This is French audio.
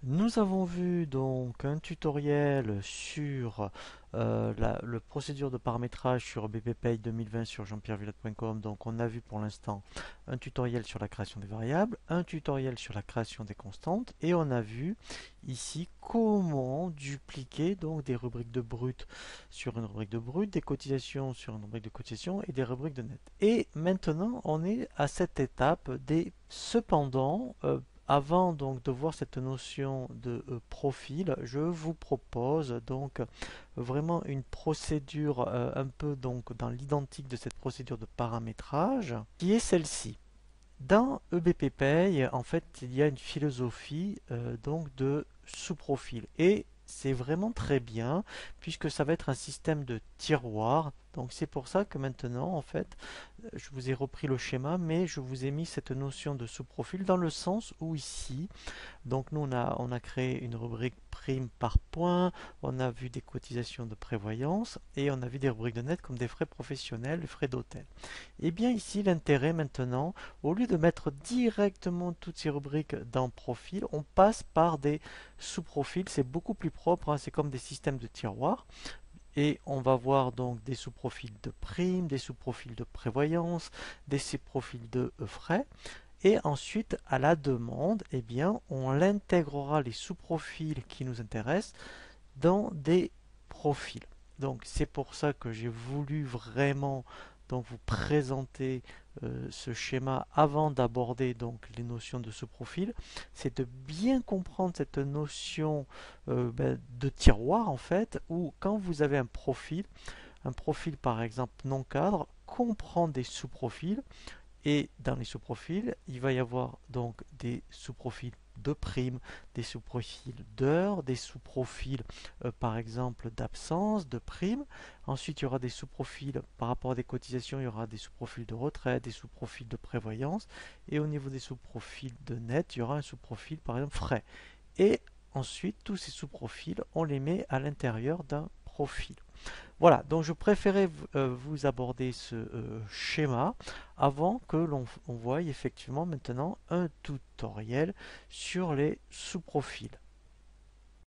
Nous avons vu donc un tutoriel sur le procédure de paramétrage sur BPPay 2020 sur jean-pierre-villette.com. Donc on a vu pour l'instant un tutoriel sur la création des variables, un tutoriel sur la création des constantes et on a vu ici comment dupliquer donc des rubriques de brut sur une rubrique de brut, des cotisations sur une rubrique de cotisation et des rubriques de net. Et maintenant on est à cette étape des cependant. Avant donc de voir cette notion de profil, je vous propose donc vraiment une procédure un peu donc dans l'identique de cette procédure de paramétrage, qui est celle-ci. Dans eBPPay, en fait, il y a une philosophie donc de sous-profil et c'est vraiment très bien puisque ça va être un système de tiroirs. Donc c'est pour ça que maintenant, en fait, je vous ai repris le schéma, mais je vous ai mis cette notion de sous-profil dans le sens où ici, donc nous on a créé une rubrique prime par point, on a vu des cotisations de prévoyance et on a vu des rubriques de net comme des frais professionnels, des frais d'hôtel. Et bien ici l'intérêt maintenant, au lieu de mettre directement toutes ces rubriques dans profil, on passe par des sous-profils, c'est beaucoup plus propre, hein, c'est comme des systèmes de tiroirs. Et on va voir donc des sous-profils de primes, des sous-profils de prévoyance, des sous-profils de frais. Et ensuite, à la demande, eh bien, on intégrera les sous-profils qui nous intéressent dans des profils. Donc c'est pour ça que j'ai voulu vraiment donc vous présenter ce schéma avant d'aborder donc les notions de sous-profil, c'est de bien comprendre cette notion de tiroir en fait, où quand vous avez un profil par exemple non cadre, comprend des sous-profils et dans les sous-profils, il va y avoir donc des sous-profils de primes, des sous-profils d'heures, des sous-profils par exemple d'absence, de primes. Ensuite, il y aura des sous-profils par rapport à des cotisations, il y aura des sous-profils de retraite, des sous-profils de prévoyance. Et au niveau des sous-profils de net, il y aura un sous-profil par exemple frais. Et ensuite, tous ces sous-profils, on les met à l'intérieur d'un profil. Voilà, donc je préférais vous aborder ce schéma avant que l'on voie effectivement maintenant un tutoriel sur les sous-profils.